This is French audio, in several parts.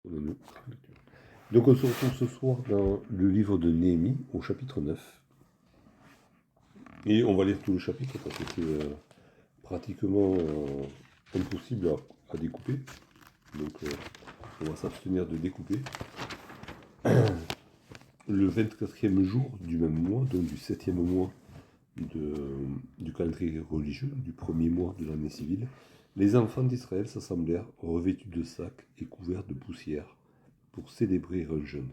Donc on se retrouve ce soir dans le livre de Néhémie au chapitre 9. Et on va lire tout le chapitre parce que c'est pratiquement impossible à découper. Donc on va s'abstenir de découper. Le 24e jour du même mois, donc du 7e mois du calendrier religieux, du premier mois de l'année civile, les enfants d'Israël s'assemblèrent revêtus de sacs et couverts de poussière pour célébrer un jeûne.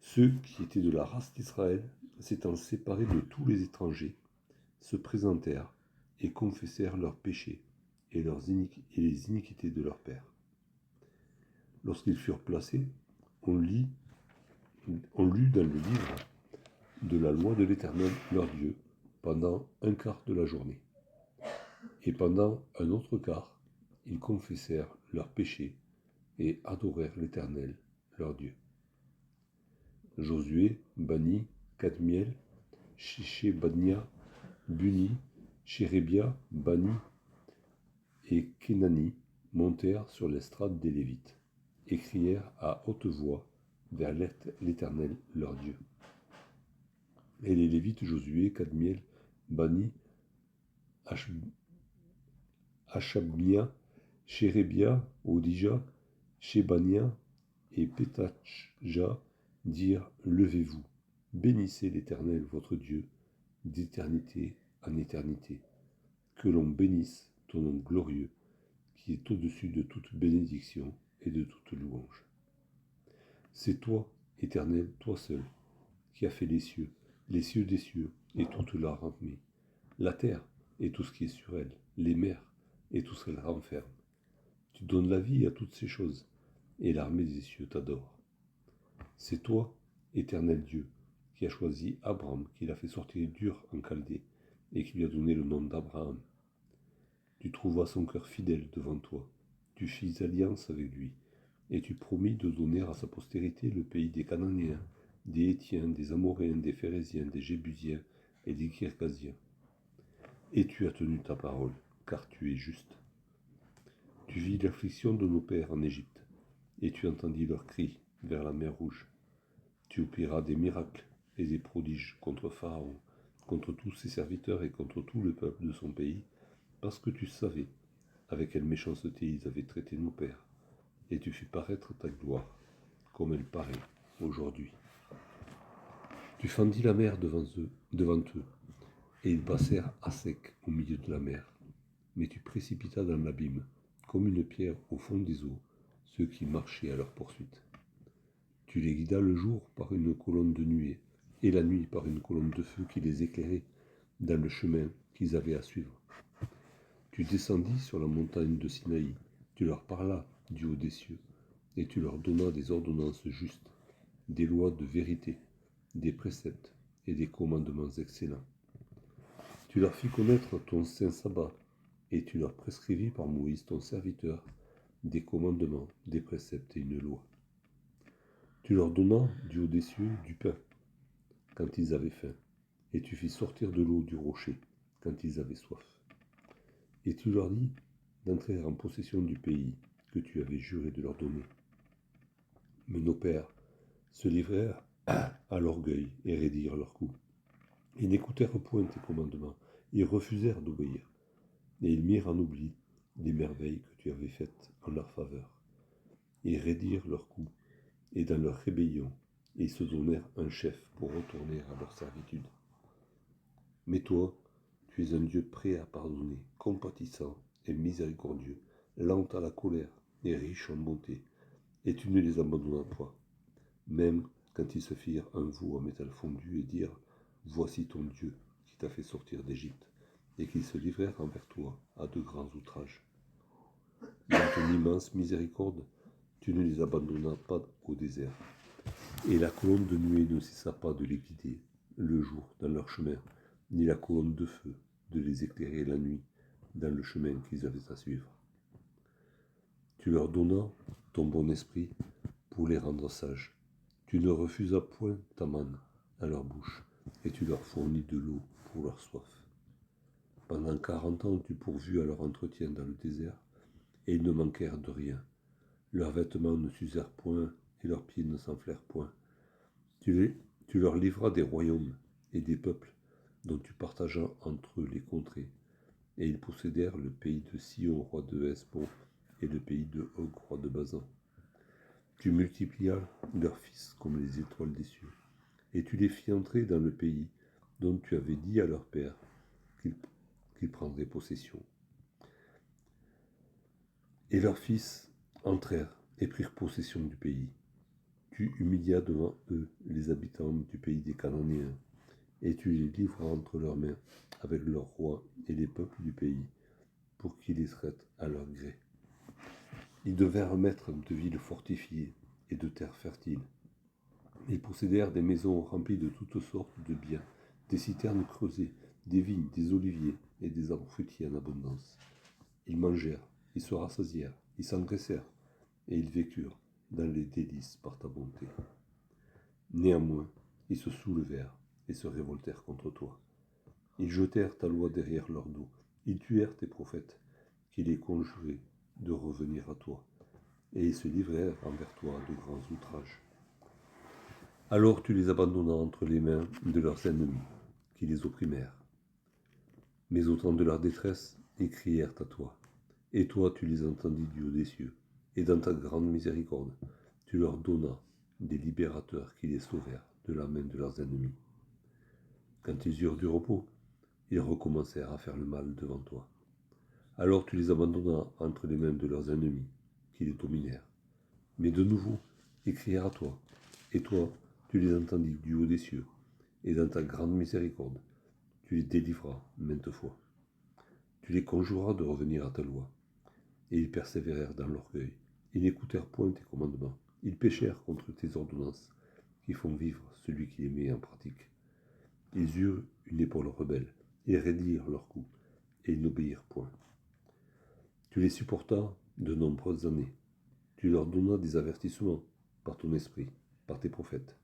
Ceux qui étaient de la race d'Israël, s'étant séparés de tous les étrangers, se présentèrent et confessèrent leurs péchés et les iniquités de leurs pères. Lorsqu'ils furent placés, on lut dans le livre de la loi de l'Éternel leur Dieu pendant un quart de la journée. Et pendant un autre quart, ils confessèrent leurs péchés et adorèrent l'Éternel leur Dieu. Josué, Bani, Kadmiel, Sheshebania, Buni, Shérébia, Bani et Kenani montèrent sur l'estrade des Lévites et crièrent à haute voix vers l'Éternel leur Dieu. Et les Lévites Josué, Kadmiel, Bani, Hashabnia, Shérébia, Odija, Shebania et Petachja dirent: Levez-vous, bénissez l'Éternel votre Dieu d'éternité en éternité. Que l'on bénisse ton nom glorieux, qui est au-dessus de toute bénédiction et de toute louange. C'est toi, Éternel, toi seul, qui as fait les cieux des cieux et toute leur armée, la terre et tout ce qui est sur elle, les mers et tout ce qu'elles renferment. Tu donnes la vie à toutes ces choses, et l'armée des cieux t'adore. C'est toi, Éternel Dieu, qui as choisi Abraham, qui l'a fait sortir d'Ur en Chaldée, et qui lui a donné le nom d'Abraham. Tu trouvas son cœur fidèle devant toi, tu fis alliance avec lui, et tu promis de donner à sa postérité le pays des Cananéens, des Hétiens, des Amoréens, des Phéréziens, des Jébusiens et des Kirgasiens. Et tu as tenu ta parole, car tu es juste. Tu vis l'affliction de nos pères en Égypte, et tu entendis leurs cris vers la mer Rouge. Tu opéras des miracles et des prodiges contre Pharaon, contre tous ses serviteurs et contre tout le peuple de son pays, parce que tu savais avec quelle méchanceté ils avaient traité nos pères, et tu fis paraître ta gloire, comme elle paraît aujourd'hui. Tu fendis la mer devant eux, et ils passèrent à sec au milieu de la mer. Mais tu précipitas dans l'abîme, comme une pierre au fond des eaux, ceux qui marchaient à leur poursuite. Tu les guidas le jour par une colonne de nuée, et la nuit par une colonne de feu qui les éclairait dans le chemin qu'ils avaient à suivre. Tu descendis sur la montagne de Sinaï, tu leur parlas du haut des cieux, et tu leur donnas des ordonnances justes, des lois de vérité, des préceptes et des commandements excellents. Tu leur fis connaître ton saint sabbat, et tu leur prescrivis par Moïse ton serviteur des commandements, des préceptes et une loi. Tu leur donnas du haut des cieux du pain, quand ils avaient faim, et tu fis sortir de l'eau du rocher, quand ils avaient soif. Et tu leur dis d'entrer en possession du pays que tu avais juré de leur donner. Mais nos pères se livrèrent à l'orgueil et raidirent leur cou. Ils n'écoutèrent point tes commandements, ils refusèrent d'obéir, et ils mirent en oubli les merveilles que tu avais faites en leur faveur. Ils raidirent leur cou, et dans leur rébellion, ils se donnèrent un chef pour retourner à leur servitude. Mais toi, tu es un Dieu prêt à pardonner, compatissant et miséricordieux, lent à la colère et riche en bonté, et tu ne les abandonnas pas, même quand ils se firent un veau en métal fondu et dirent: Voici ton Dieu qui t'a fait sortir d'Égypte, et qu'ils se livrèrent envers toi à de grands outrages. Dans ton immense miséricorde, tu ne les abandonnas pas au désert, et la colonne de nuée ne cessa pas de les guider le jour dans leur chemin, ni la colonne de feu de les éclairer la nuit dans le chemin qu'ils avaient à suivre. Tu leur donnas ton bon esprit pour les rendre sages. Tu ne refusas point ta manne à leur bouche, et tu leur fournis de l'eau pour leur soif. Pendant 40 ans, tu pourvus à leur entretien dans le désert, et ils ne manquèrent de rien. Leurs vêtements ne s'usèrent point, et leurs pieds ne s'enflèrent point. Tu leur livras des royaumes et des peuples, dont tu partageas entre eux les contrées. Et ils possédèrent le pays de Sion, roi de Hesbon, et le pays de Og, roi de Basan. Tu multiplias leurs fils comme les étoiles des cieux, et tu les fis entrer dans le pays dont tu avais dit à leur père qu'ils prendraient possession. Et leurs fils entrèrent et prirent possession du pays. Tu humilias devant eux les habitants du pays des Cananéens, et tu les livras entre leurs mains avec leurs rois et les peuples du pays, pour qu'ils les traitent à leur gré. Ils devinrent maîtres de villes fortifiées et de terres fertiles. Ils possédèrent des maisons remplies de toutes sortes de biens, des citernes creusées, des vignes, des oliviers et des arbres fruitiers en abondance. Ils mangèrent, ils se rassasièrent, ils s'engraissèrent, et ils vécurent dans les délices par ta bonté. Néanmoins, ils se soulevèrent et se révoltèrent contre toi. Ils jetèrent ta loi derrière leur dos. Ils tuèrent tes prophètes, qui les conjuraient de revenir à toi, et ils se livrèrent envers toi de grands outrages. Alors tu les abandonnas entre les mains de leurs ennemis, qui les opprimèrent. Mais au temps de leur détresse, ils crièrent à toi, et toi tu les entendis du haut des cieux, et dans ta grande miséricorde, tu leur donnas des libérateurs qui les sauvèrent de la main de leurs ennemis. Quand ils eurent du repos, ils recommencèrent à faire le mal devant toi. Alors tu les abandonnas entre les mains de leurs ennemis, qui les dominèrent. Mais de nouveau, ils crièrent à toi, et toi, tu les entendis du haut des cieux, et dans ta grande miséricorde, tu les délivras maintes fois. Tu les conjuras de revenir à ta loi, et ils persévérèrent dans l'orgueil. Ils n'écoutèrent point tes commandements. Ils péchèrent contre tes ordonnances, qui font vivre celui qui les met en pratique. Ils eurent une épaule rebelle, et raidirent leurs coups, et ils n'obéirent point. Tu les supportas de nombreuses années. Tu leur donnas des avertissements par ton esprit, par tes prophètes,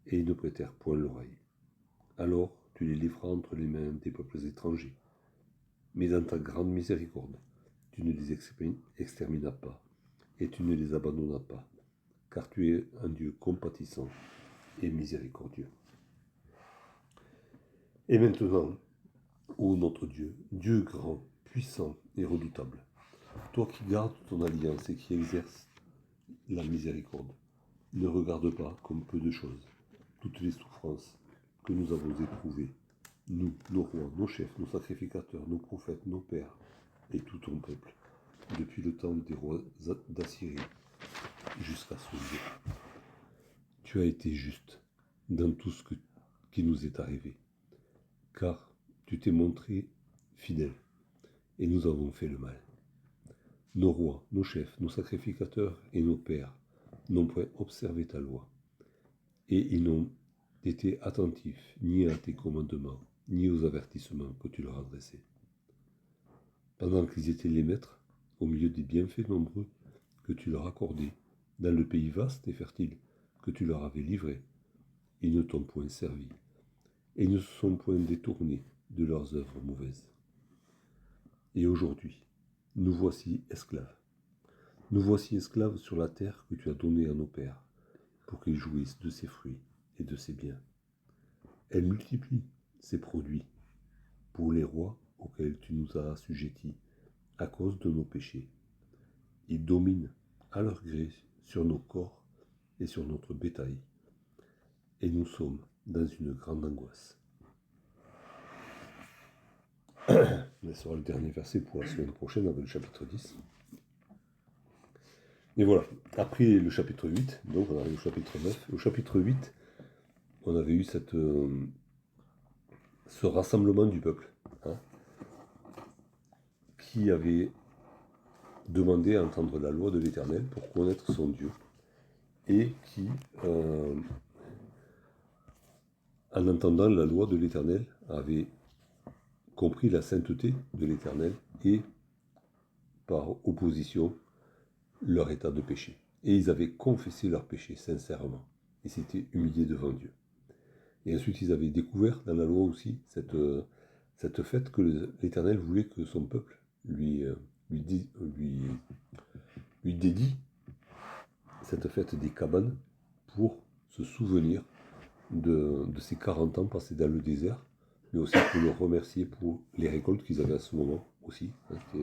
et ils ne prêtèrent point l'oreille. Alors tu les livras entre les mains des peuples étrangers. Mais dans ta grande miséricorde, tu ne les exterminas pas, et tu ne les abandonnas pas, car tu es un Dieu compatissant et miséricordieux. Et maintenant, ô notre Dieu, Dieu grand, puissant et redoutable, toi qui gardes ton alliance et qui exerces la miséricorde, ne regarde pas comme peu de choses toutes les souffrances que nous avons éprouvées, nous, nos rois, nos chefs, nos sacrificateurs, nos prophètes, nos pères et tout ton peuple, depuis le temps des rois d'Assyrie jusqu'à ce jour. Tu as été juste dans tout ce qui nous est arrivé, car tu t'es montré fidèle, et nous avons fait le mal. Nos rois, nos chefs, nos sacrificateurs et nos pères n'ont point observé ta loi, et ils n'ont été attentifs ni à tes commandements, ni aux avertissements que tu leur adressais. Pendant qu'ils étaient les maîtres, au milieu des bienfaits nombreux que tu leur accordais, dans le pays vaste et fertile que tu leur avais livré, ils ne t'ont point servi, et ils ne se sont point détournés de leurs œuvres mauvaises. Et aujourd'hui, nous voici esclaves. Nous voici esclaves sur la terre que tu as donnée à nos pères, pour qu'ils jouissent de ses fruits et de ses biens. Elle multiplie ses produits pour les rois auxquels tu nous as assujettis à cause de nos péchés. Ils dominent à leur gré sur nos corps et sur notre bétail, et nous sommes dans une grande angoisse. Ce sera le dernier verset pour la semaine prochaine avec le chapitre 10. Et voilà, après le chapitre 8, donc on arrive au chapitre 9. Au chapitre 8, on avait eu ce rassemblement du peuple, qui avait demandé à entendre la loi de l'Éternel pour connaître son Dieu, et qui, en entendant la loi de l'Éternel, avait compris la sainteté de l'Éternel et, par opposition, leur état de péché. Et ils avaient confessé leur péché sincèrement. Ils s'étaient humiliés devant Dieu. Et ensuite, ils avaient découvert dans la loi aussi cette fête que l'Éternel voulait que son peuple lui dédie cette fête des cabanes pour se souvenir de ces 40 ans passés dans le désert, mais aussi pour le remercier pour les récoltes qu'ils avaient à ce moment aussi. Il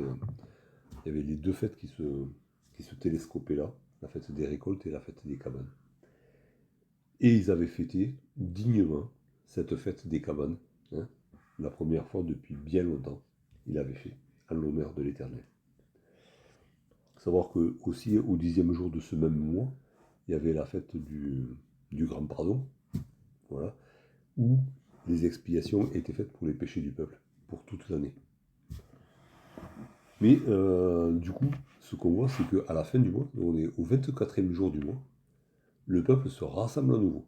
y avait les deux fêtes qui se télescopaient là, la fête des récoltes et la fête des cabanes. Et ils avaient fêté dignement cette fête des cabanes, hein, la première fois depuis bien longtemps. Il avait fait, en l'honneur de l'Éternel. Savoir que aussi au 10e jour de ce même mois, il y avait la fête du Grand Pardon, voilà, où les expiations étaient faites pour les péchés du peuple, pour toute l'année. Mais du coup, ce qu'on voit, c'est qu'à la fin du mois, on est au 24e jour du mois, le peuple se rassemble à nouveau.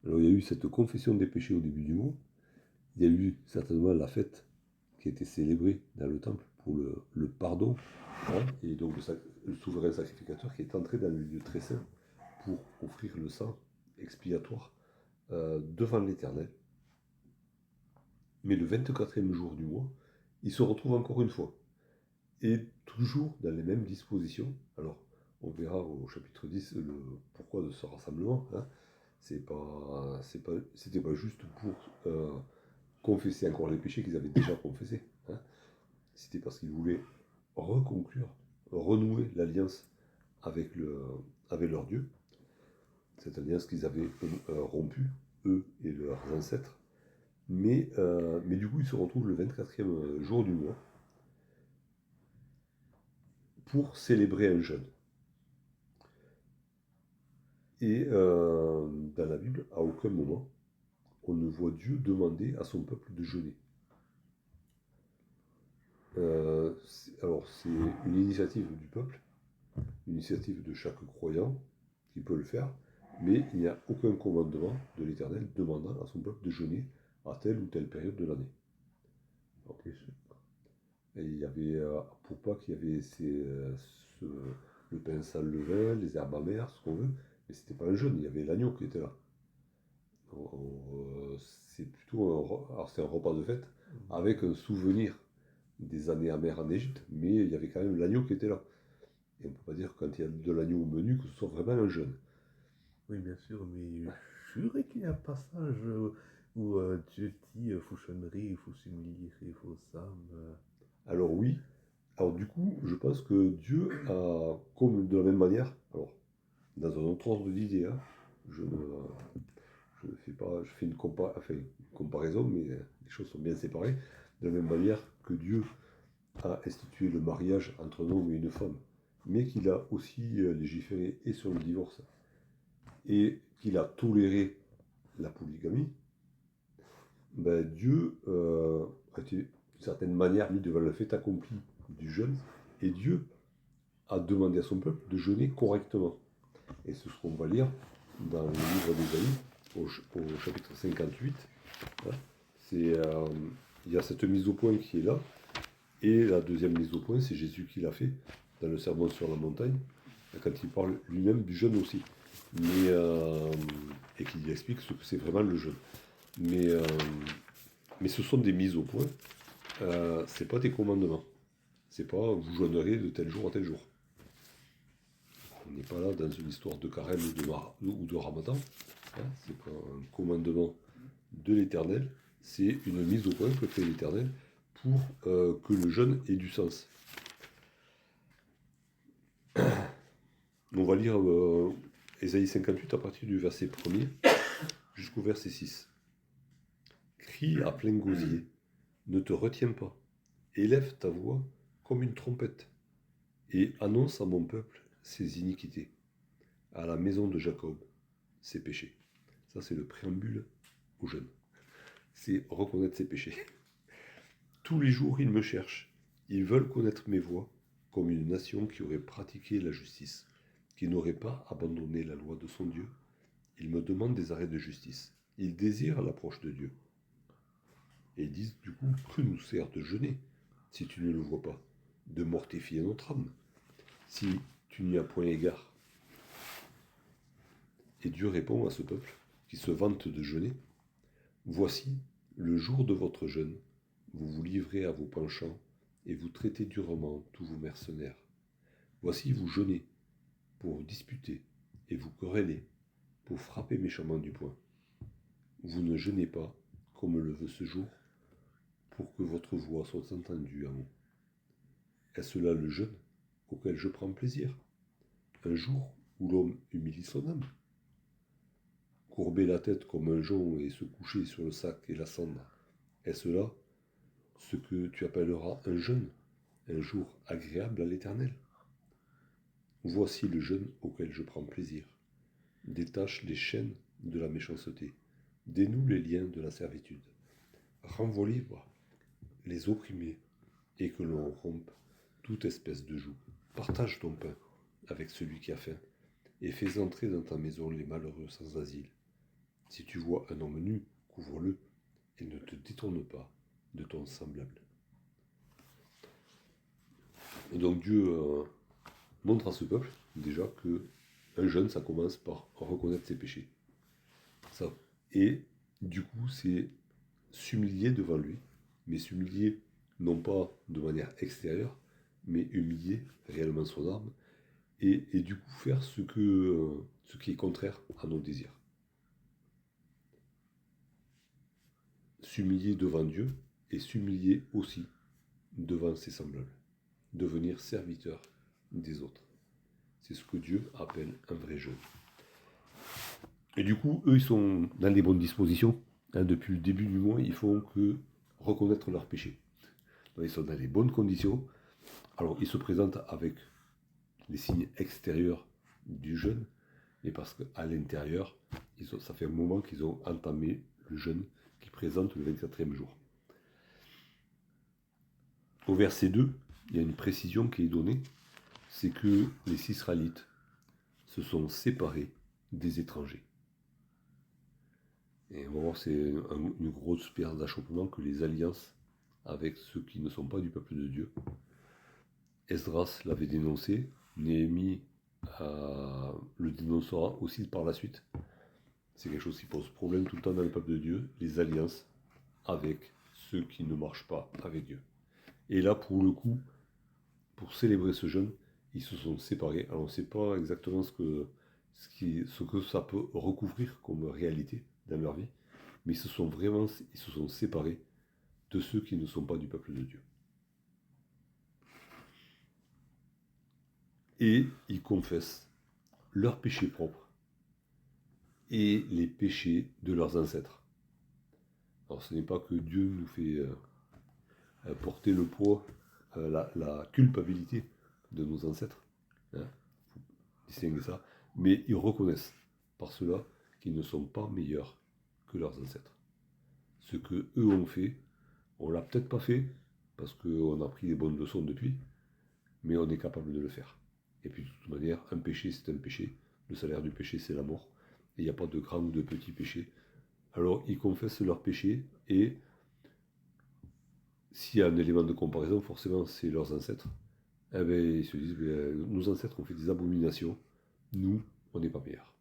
Alors il y a eu cette confession des péchés au début du mois, il y a eu certainement la fête qui a été célébrée dans le temple pour le pardon, hein, et donc le souverain sacrificateur qui est entré dans le lieu très saint pour offrir le sang expiatoire devant l'Éternel. Mais le 24e jour du mois, il se retrouve encore une fois. Et toujours dans les mêmes dispositions. Alors, on verra au chapitre 10 le pourquoi de ce rassemblement. Hein. C'était pas juste pour confesser encore les péchés qu'ils avaient déjà confessés. Hein. C'était parce qu'ils voulaient reconclure, renouer l'alliance avec leur Dieu. Cette alliance qu'ils avaient rompue, eux et leurs ancêtres. Mais du coup, ils se retrouvent le 24e jour du mois pour célébrer un jeûne. Et dans la Bible, à aucun moment, on ne voit Dieu demander à son peuple de jeûner. Alors, c'est une initiative du peuple, une initiative de chaque croyant qui peut le faire, mais il n'y a aucun commandement de l'Éternel demandant à son peuple de jeûner à telle ou telle période de l'année. Okay. Et il y avait, pour Pâques, il y avait le pain sans levain, les herbes amères, ce qu'on veut, mais c'était pas un jeûne, il y avait l'agneau qui était là. C'est plutôt c'est un repas de fête avec un souvenir des années amères en Égypte, mais il y avait quand même l'agneau qui était là. Et on ne peut pas dire quand il y a de l'agneau au menu que ce soit vraiment un jeûne. Oui, bien sûr, mais je jurais qu'il y a un passage où Dieu dit fauchonnerie, il faut s'humilier, il faut ça. Alors oui. Alors du coup, je pense que Dieu a, comme de la même manière, alors dans un autre ordre d'idée, hein, je ne fais pas, je fais une comparaison, mais les choses sont bien séparées. De la même manière que Dieu a institué le mariage entre un homme et une femme, mais qu'il a aussi légiféré et sur le divorce, et qu'il a toléré la polygamie, ben Dieu a été d'une certaine manière mis devant le fait accompli du jeûne, et Dieu a demandé à son peuple de jeûner correctement. Et c'est ce qu'on va lire dans le livre d'Ésaïe, au chapitre 58. Hein. Il y a cette mise au point qui est là, et la deuxième mise au point, c'est Jésus qui l'a fait dans le sermon sur la montagne, quand il parle lui-même du jeûne aussi. Et qu'il explique ce que c'est vraiment le jeûne. Mais ce sont des mises au point, c'est pas des commandements. C'est pas vous jeûnerez de tel jour à tel jour. On n'est pas là dans une histoire de carême ou de ramadan. Hein, c'est pas un commandement de l'Éternel, c'est une mise au point que fait l'Éternel pour que le jeûne ait du sens. On va lire Ésaïe 58 à partir du verset 1er jusqu'au verset 6. Crie à plein gosier, ne te retiens pas, élève ta voix comme une trompette, et annonce à mon peuple ses iniquités, à la maison de Jacob ses péchés. Ça, c'est le préambule au jeûne. C'est reconnaître ses péchés. Tous les jours, ils me cherchent. Ils veulent connaître mes voies, comme une nation qui aurait pratiqué la justice, qui n'aurait pas abandonné la loi de son Dieu. Ils me demandent des arrêts de justice. Ils désirent l'approche de Dieu. Et ils disent du coup, que nous sert de jeûner, si tu ne le vois pas, de mortifier notre âme, si tu n'y as point égard. Et Dieu répond à ce peuple, qui se vante de jeûner, voici, le jour de votre jeûne, vous vous livrez à vos penchants, et vous traitez durement tous vos mercenaires. Voici, vous jeûnez, pour disputez et vous querellez, pour frapper méchamment du poing. Vous ne jeûnez pas, comme le veut ce jour, pour que votre voix soit entendue à vous. Est-ce là le jeûne auquel je prends plaisir? Un jour où l'homme humilie son âme? Courber la tête comme un jonc et se coucher sur le sac et la cendre, est-ce là ce que tu appelleras un jeûne, un jour agréable à l'Éternel? Voici le jeûne auquel je prends plaisir. Détache les chaînes de la méchanceté, dénoue les liens de la servitude, renvoie libre les opprimés, et que l'on rompe toute espèce de joug. Partage ton pain avec celui qui a faim, et fais entrer dans ta maison les malheureux sans asile. Si tu vois un homme nu, couvre-le, et ne te détourne pas de ton semblable. Et donc Dieu montre à ce peuple déjà que un jeûne, ça commence par reconnaître ses péchés. Ça. Et du coup, c'est s'humilier devant lui, mais s'humilier non pas de manière extérieure, mais humilier réellement son âme, et du coup faire ce qui est contraire à nos désirs. S'humilier devant Dieu et s'humilier aussi devant ses semblables. Devenir serviteur des autres. C'est ce que Dieu appelle un vrai jeûne. Et du coup, eux, ils sont dans les bonnes dispositions. Depuis le début du mois, ils font que reconnaître leurs péchés. Donc, ils sont dans les bonnes conditions. Alors, ils se présentent avec les signes extérieurs du jeûne, mais parce qu'à l'intérieur, ça fait un moment qu'ils ont entamé le jeûne qui présente le 24e jour. Au verset 2, il y a une précision qui est donnée, c'est que les Israélites se sont séparés des étrangers. Et on va voir, c'est une grosse pierre d'achoppement que les alliances avec ceux qui ne sont pas du peuple de Dieu. Esdras l'avait dénoncé, Néhémie le dénoncera aussi par la suite. C'est quelque chose qui pose problème tout le temps dans le peuple de Dieu, les alliances avec ceux qui ne marchent pas avec Dieu. Et là, pour le coup, pour célébrer ce jeûne, ils se sont séparés. Alors on ne sait pas exactement ce que ça peut recouvrir comme réalité dans leur vie, mais ils se sont séparés de ceux qui ne sont pas du peuple de Dieu. Et ils confessent leurs péchés propres et les péchés de leurs ancêtres. Alors ce n'est pas que Dieu nous fait porter le poids, la culpabilité de nos ancêtres, faut distinguer ça, mais ils reconnaissent par cela qu'ils ne sont pas meilleurs que leurs ancêtres. Ce que eux ont fait, on l'a peut-être pas fait, parce qu'on a pris des bonnes leçons depuis, mais on est capable de le faire. Et puis de toute manière, un péché c'est un péché, le salaire du péché c'est la mort, et il n'y a pas de grands ou de petits péchés. Alors ils confessent leurs péchés, et s'il y a un élément de comparaison, forcément c'est leurs ancêtres. Eh bien, ils se disent, nos ancêtres ont fait des abominations, nous, on n'est pas meilleurs.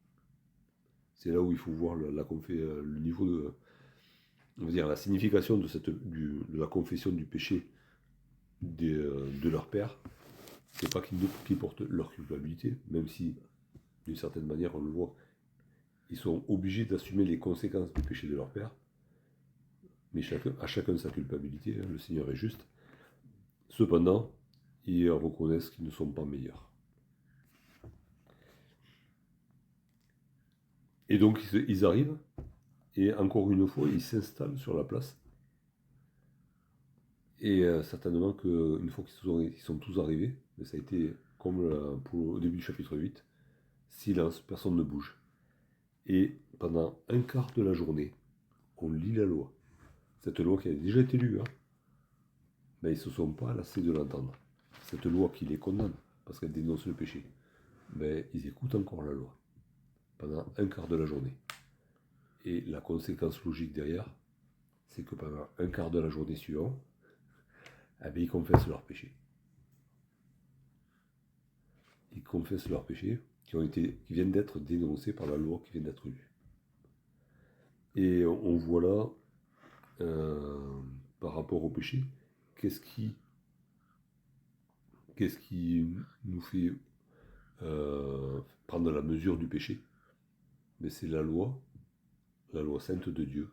C'est là où il faut voir le niveau de, on va dire, la signification de la confession du péché de leur père. C'est pas qu'ils portent leur culpabilité, même si, d'une certaine manière, on le voit, ils sont obligés d'assumer les conséquences du péché de leur père. Mais à chacun sa culpabilité, le Seigneur est juste. Cependant, ils reconnaissent qu'ils ne sont pas meilleurs. Et donc, ils arrivent, et encore une fois, ils s'installent sur la place. Et certainement qu'une fois qu'ils sont tous arrivés, mais ça a été comme au début du chapitre 8, silence, personne ne bouge. Et pendant un quart de la journée, on lit la loi. Cette loi qui a déjà été lue, mais ils ne se sont pas lassés de l'entendre. Cette loi qui les condamne, parce qu'elle dénonce le péché, mais ils écoutent encore la loi. Pendant un quart de la journée. Et la conséquence logique derrière, c'est que pendant un quart de la journée suivante, ils confessent leurs péchés. Ils confessent leurs péchés qui viennent d'être dénoncés par la loi qui vient d'être lue. Et on voit là, par rapport au péché, qu'est-ce qui nous fait prendre la mesure du péché, mais c'est la loi sainte de Dieu,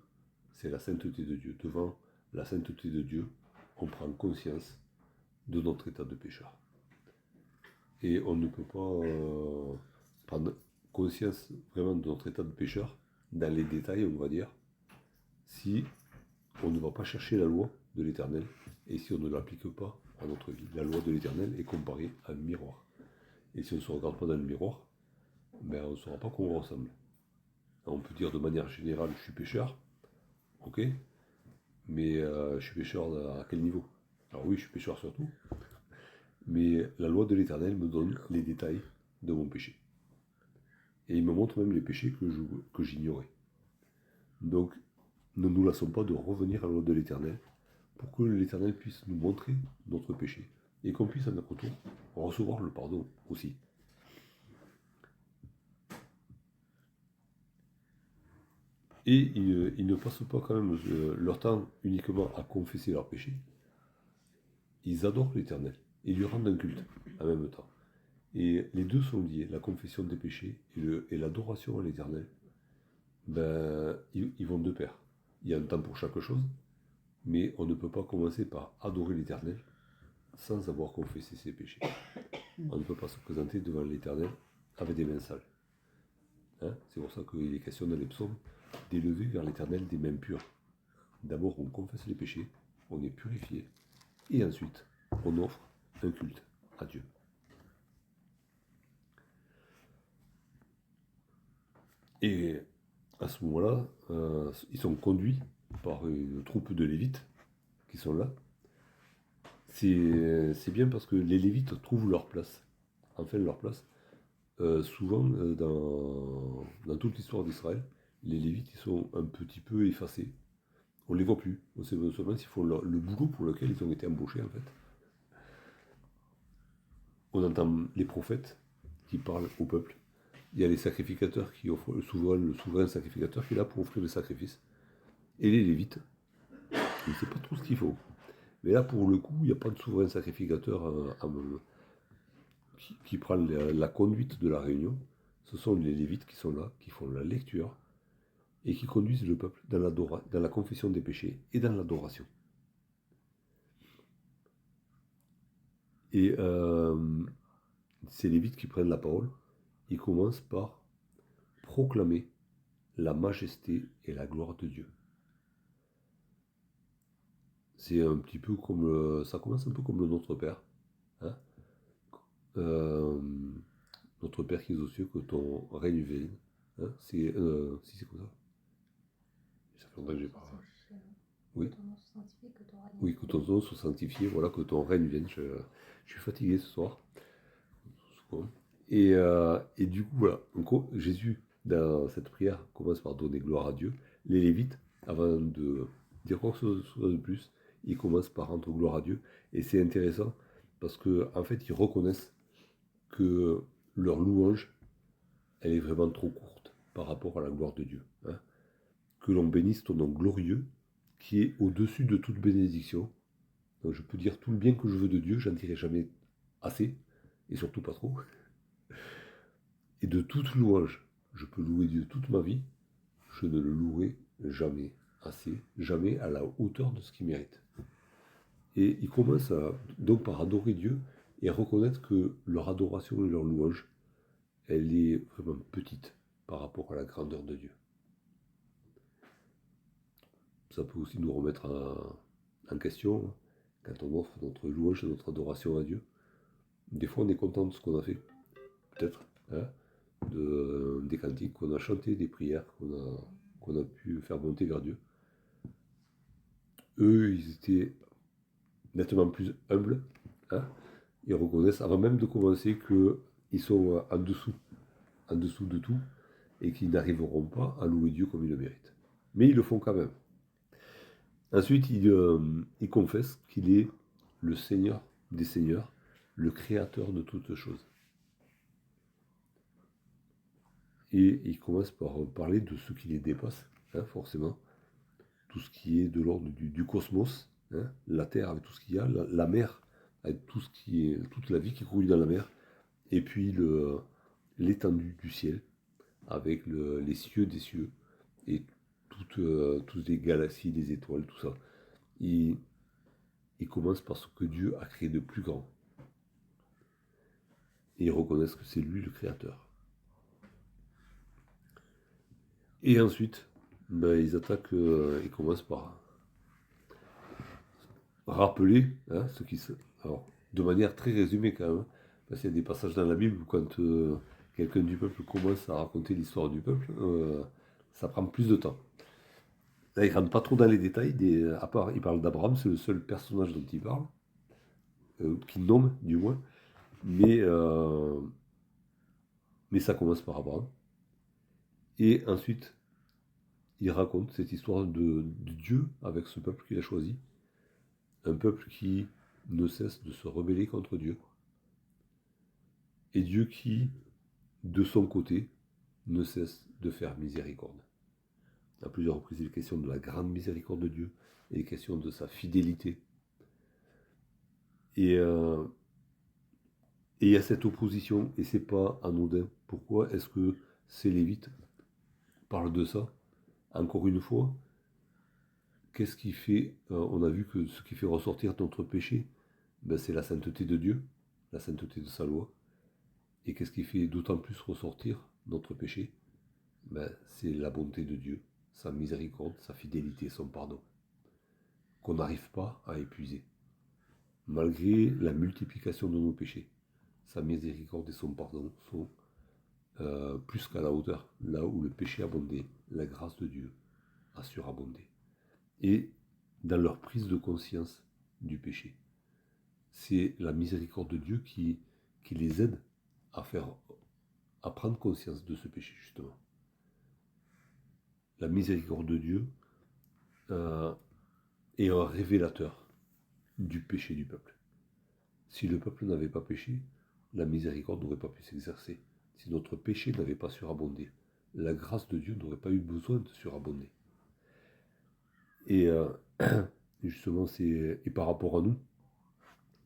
c'est la sainteté de Dieu. Devant la sainteté de Dieu, on prend conscience de notre état de pécheur. Et on ne peut pas prendre conscience vraiment de notre état de pécheur, dans les détails, on va dire, si on ne va pas chercher la loi de l'Éternel et si on ne l'applique pas à notre vie. La loi de l'Éternel est comparée à un miroir. Et si on ne se regarde pas dans le miroir, ben on ne saura pas comment on ressemble. On peut dire de manière générale, je suis pécheur, ok, mais je suis pécheur à quel niveau? Alors oui, je suis pécheur surtout, mais la loi de l'Éternel me donne les détails de mon péché. Et il me montre même les péchés que j'ignorais. Donc, ne nous lassons pas de revenir à la loi de l'Éternel pour que l'Éternel puisse nous montrer notre péché et qu'on puisse à notre tour recevoir le pardon aussi. Et ils ne passent pas quand même leur temps uniquement à confesser leurs péchés. Ils adorent l'Éternel et lui rendent un culte en même temps. Et les deux sont liés, la confession des péchés et l'adoration à l'Éternel. Ben, ils vont de pair. Il y a un temps pour chaque chose, mais on ne peut pas commencer par adorer l'Éternel sans avoir confessé ses péchés. On ne peut pas se présenter devant l'Éternel avec des mains sales. Hein? C'est pour ça qu'il est question dans les psaumes d'élever vers l'Éternel des mains pures. D'abord, on confesse les péchés, on est purifié, et ensuite, on offre un culte à Dieu. Et à ce moment-là, ils sont conduits par une troupe de Lévites qui sont là. C'est bien parce que les Lévites trouvent leur place, enfin leur place. Souvent, dans toute l'histoire d'Israël, les Lévites ils sont un petit peu effacés. On ne les voit plus. On sait seulement s'ils font le boulot pour lequel ils ont été embauchés en fait. On entend les prophètes qui parlent au peuple. Il y a les sacrificateurs qui offrent le souverain sacrificateur qui est là pour offrir le sacrifice. Et les Lévites, il ne sait pas trop ce qu'il faut. Mais là, pour le coup, il n'y a pas de souverain sacrificateur qui prend la conduite de la réunion. Ce sont les Lévites qui sont là, qui font la lecture et qui conduisent le peuple dans la confession des péchés et dans l'adoration. Et ces Lévites qui prennent la parole, ils commencent par proclamer la majesté et la gloire de Dieu. C'est un petit peu comme ça commence un peu comme le Notre Père. Hein, notre Père qui est aux cieux, que ton règne vienne. Hein, si c'est comme ça. Ça fait longtemps que j'ai parlé. Oui. Oui, que ton nom soit sanctifié, voilà, que ton règne vienne. Je suis fatigué ce soir. Et du coup, voilà. Donc, Jésus, dans cette prière, commence par donner gloire à Dieu. Les Lévites, avant de dire quoi que ce soit de plus, ils commencent par rendre gloire à Dieu. Et c'est intéressant parce qu'en fait, ils reconnaissent que leur louange, elle est vraiment trop courte par rapport à la gloire de Dieu. Hein. Que l'on bénisse ton nom glorieux, qui est au-dessus de toute bénédiction. Donc je peux dire tout le bien que je veux de Dieu, j'en dirai jamais assez, et surtout pas trop. Et de toute louange, je peux louer Dieu toute ma vie, je ne le louerai jamais assez, jamais à la hauteur de ce qu'il mérite. Et ils commencent donc par adorer Dieu et reconnaître que leur adoration et leur louange, elle est vraiment petite par rapport à la grandeur de Dieu. Ça peut aussi nous remettre en question quand on offre notre louange et notre adoration à Dieu. Des fois, on est content de ce qu'on a fait, peut-être, hein, des cantiques qu'on a chantés, des prières qu'on a pu faire monter vers Dieu. Eux, ils étaient nettement plus humbles. Hein. Ils reconnaissent, avant même de commencer, qu'ils sont en dessous de tout et qu'ils n'arriveront pas à louer Dieu comme ils le méritent. Mais ils le font quand même. Ensuite, il confesse qu'il est le Seigneur des Seigneurs, le Créateur de toutes choses. Et il commence par parler de ce qui les dépasse, hein, forcément. Tout ce qui est de l'ordre du cosmos, hein, la Terre avec tout ce qu'il y a, la mer avec toute la vie qui coule dans la mer, et puis l'étendue du ciel, avec les cieux des cieux, et toutes les galaxies, les étoiles, tout ça. Il commence par ce que Dieu a créé de plus grand. Et ils reconnaissent que c'est lui le créateur. Et ensuite, ils attaquent, ils commencent par rappeler ce qui se... Alors, de manière très résumée quand même, parce qu'il y a des passages dans la Bible où quand quelqu'un du peuple commence à raconter l'histoire du peuple, ça prend plus de temps. Là, il ne rentre pas trop dans les détails, à part, il parle d'Abraham, c'est le seul personnage dont il parle, qu'il nomme du moins, mais ça commence par Abraham. Et ensuite, il raconte cette histoire de Dieu avec ce peuple qu'il a choisi, un peuple qui ne cesse de se rebeller contre Dieu, et Dieu qui, de son côté, ne cesse de faire miséricorde. À plusieurs reprises, il est question de la grande miséricorde de Dieu, et il est question de sa fidélité. Et il y a cette opposition, et c'est pas anodin. Pourquoi est-ce que ces Lévites parlent de ça? Encore une fois, qu'est-ce qui fait, on a vu que ce qui fait ressortir notre péché, c'est la sainteté de Dieu, la sainteté de sa loi. Et qu'est-ce qui fait d'autant plus ressortir notre péché? C'est la bonté de Dieu, sa miséricorde, sa fidélité, son pardon, qu'on n'arrive pas à épuiser. Malgré la multiplication de nos péchés, sa miséricorde et son pardon sont plus qu'à la hauteur. Là où le péché abondait, la grâce de Dieu a surabondé. Et dans leur prise de conscience du péché, c'est la miséricorde de Dieu qui les aide à prendre conscience de ce péché, justement. La miséricorde de Dieu est un révélateur du péché du peuple. Si le peuple n'avait pas péché, la miséricorde n'aurait pas pu s'exercer. Si notre péché n'avait pas surabondé, la grâce de Dieu n'aurait pas eu besoin de surabonder. Et justement, et par rapport à nous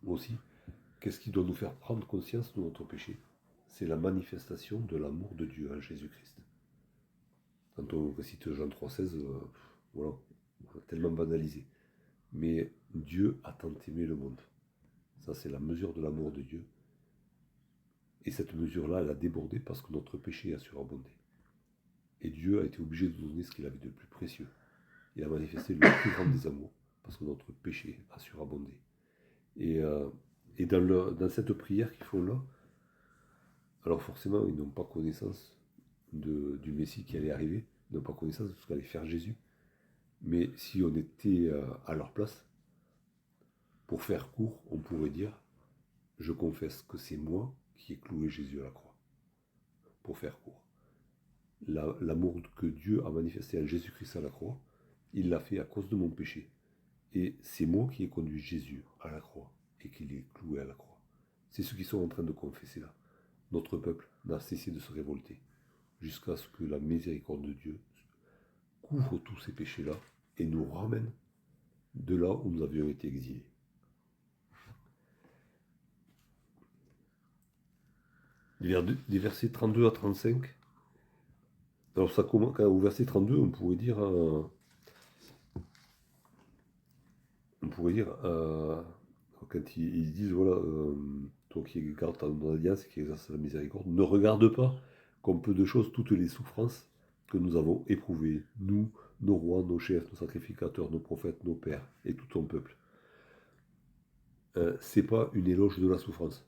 aussi, qu'est-ce qui doit nous faire prendre conscience de notre péché? C'est la manifestation de l'amour de Dieu en Jésus-Christ. Quand on récite Jean 3,16, voilà, on a tellement banalisé. Mais Dieu a tant aimé le monde. Ça, c'est la mesure de l'amour de Dieu. Et cette mesure-là, elle a débordé parce que notre péché a surabondé. Et Dieu a été obligé de donner ce qu'il avait de plus précieux. Il a manifesté le plus grand des amours parce que notre péché a surabondé. Et dans cette prière qu'ils font là, alors forcément, ils n'ont pas connaissance du Messie qui allait arriver, ils n'ont pas connaissance de ce qu'allait faire Jésus. Mais si on était à leur place, pour faire court, on pourrait dire, je confesse que c'est moi qui ai cloué Jésus à la croix. Pour faire court. L'amour que Dieu a manifesté en Jésus-Christ à la croix, il l'a fait à cause de mon péché. Et c'est moi qui ai conduit Jésus à la croix et qui l'ai cloué à la croix. C'est ce qu'ils sont en train de confesser là. Notre peuple n'a cessé de se révolter jusqu'à ce que la miséricorde de Dieu couvre tous ces péchés-là et nous ramène de là où nous avions été exilés. Des versets 32 à 35. Alors ça commence au verset 32, on pourrait dire quand ils disent voilà, toi qui gardes ton alliance, qui exerce la miséricorde, ne regarde pas comme peu de choses toutes les souffrances que nous avons éprouvées, nous, nos rois, nos chefs, nos sacrificateurs, nos prophètes, nos pères et tout ton peuple. C'est pas une éloge de la souffrance.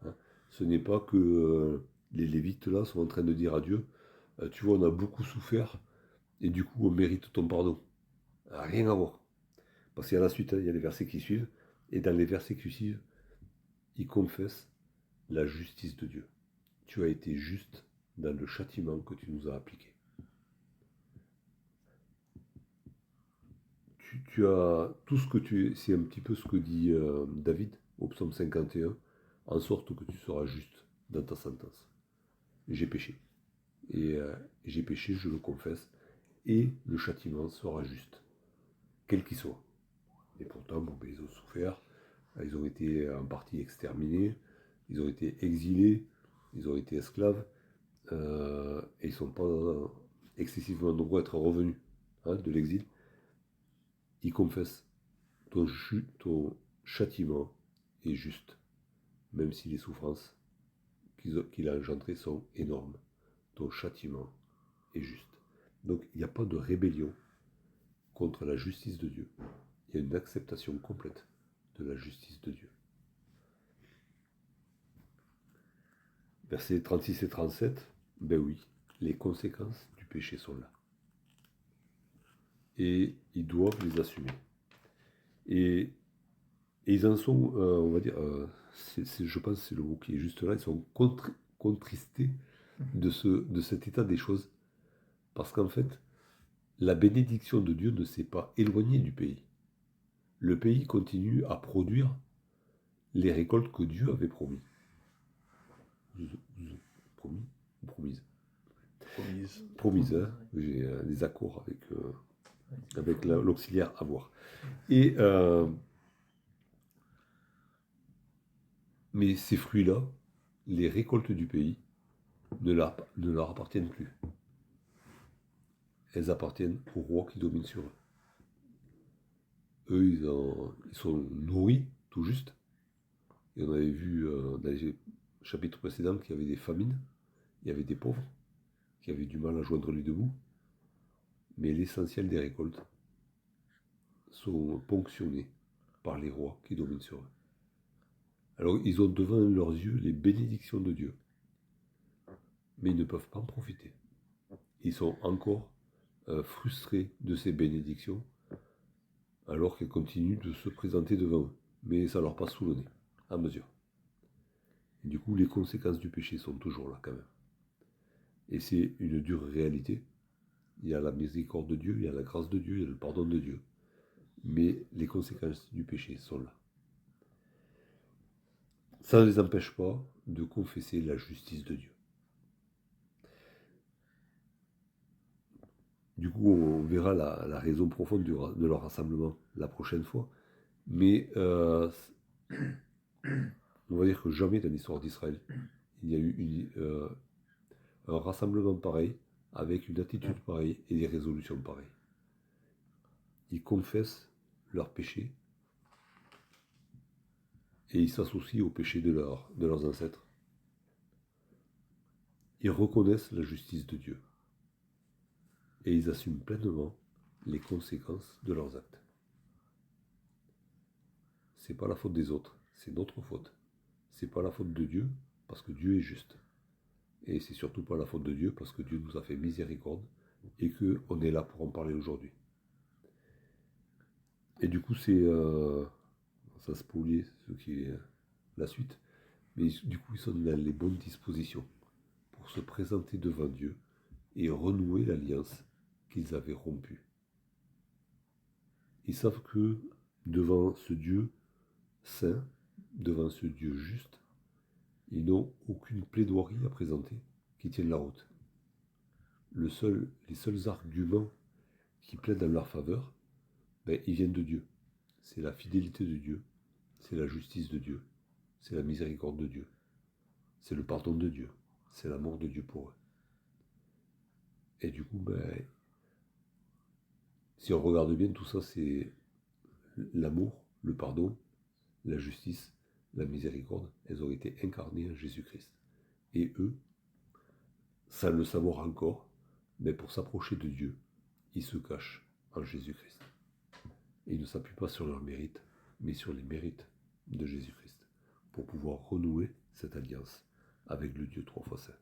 Hein. Ce n'est pas que les Lévites là sont en train de dire à Dieu, tu vois, on a beaucoup souffert et du coup on mérite ton pardon. Rien à voir. Parce qu'il y a la suite, il y a les versets qui suivent, et dans les versets qui suivent, il confesse la justice de Dieu. Tu as été juste dans le châtiment que tu nous as appliqué. Tu as tout ce que tu es, c'est un petit peu ce que dit David au psaume 51, en sorte que tu seras juste dans ta sentence. J'ai péché. Et j'ai péché, je le confesse, et le châtiment sera juste, quel qu'il soit. Et pourtant, ils ont souffert, ils ont été en partie exterminés, ils ont été exilés, ils ont été esclaves, et ils ne sont pas excessivement nombreux à être revenus de l'exil, ils confessent ton châtiment est juste, même si les souffrances qu'il a engendrées sont énormes. Ton châtiment est juste. Donc il n'y a pas de rébellion contre la justice de Dieu. Il y a une acceptation complète de la justice de Dieu. Versets 36 et 37, ben oui, les conséquences du péché sont là. Et ils doivent les assumer. Et ils en sont, on va dire, je pense que c'est le mot qui est juste là, ils sont contristés de cet état des choses. Parce qu'en fait, la bénédiction de Dieu ne s'est pas éloignée du pays. Le pays continue à produire les récoltes que Dieu avait promis. Promis ou promise? Promise, hein. J'ai des accords avec l'auxiliaire avoir. Et mais ces fruits-là, les récoltes du pays, ne leur appartiennent plus. Elles appartiennent aux rois qui dominent sur eux. Eux, ils sont nourris, tout juste. Et on avait vu dans les chapitres précédents qu'il y avait des famines, il y avait des pauvres, qui avaient du mal à joindre les deux bouts. Mais l'essentiel des récoltes sont ponctionnés par les rois qui dominent sur eux. Alors ils ont devant leurs yeux les bénédictions de Dieu, mais ils ne peuvent pas en profiter. Ils sont encore frustrés de ces bénédictions, alors qu'elles continuent de se présenter devant eux. Mais ça leur passe sous le nez, à mesure. Et du coup, les conséquences du péché sont toujours là quand même. Et c'est une dure réalité. Il y a la miséricorde de Dieu, il y a la grâce de Dieu, il y a le pardon de Dieu. Mais les conséquences du péché sont là. Ça ne les empêche pas de confesser la justice de Dieu. Du coup, on verra la raison profonde de leur rassemblement la prochaine fois. Mais on va dire que jamais dans l'histoire d'Israël, il y a eu un rassemblement pareil, avec une attitude pareille et des résolutions pareilles. Ils confessent leurs péchés et ils s'associent aux péchés de leurs ancêtres. Ils reconnaissent la justice de Dieu et ils assument pleinement les conséquences de leurs actes. C'est pas la faute des autres, c'est notre faute. C'est pas la faute de Dieu parce que Dieu est juste. Et c'est surtout pas la faute de Dieu parce que Dieu nous a fait miséricorde et qu'on est là pour en parler aujourd'hui. Et du coup, ça spoliait ce qui est la suite, mais du coup, ils sont dans les bonnes dispositions pour se présenter devant Dieu et renouer l'alliance qu'ils avaient rompue. Ils savent que devant ce Dieu saint, devant ce Dieu juste, ils n'ont aucune plaidoirie à présenter qui tienne la route. Les seuls arguments qui plaident en leur faveur, ils viennent de Dieu. C'est la fidélité de Dieu, c'est la justice de Dieu, c'est la miséricorde de Dieu, c'est le pardon de Dieu, c'est l'amour de Dieu pour eux. Et du coup, si on regarde bien, tout ça, c'est l'amour, le pardon, la justice, la miséricorde. Elles ont été incarnées en Jésus-Christ. Et eux, sans le savoir encore, mais pour s'approcher de Dieu, ils se cachent en Jésus-Christ. Et ils ne s'appuient pas sur leurs mérites, mais sur les mérites de Jésus-Christ, pour pouvoir renouer cette alliance avec le Dieu trois fois saint.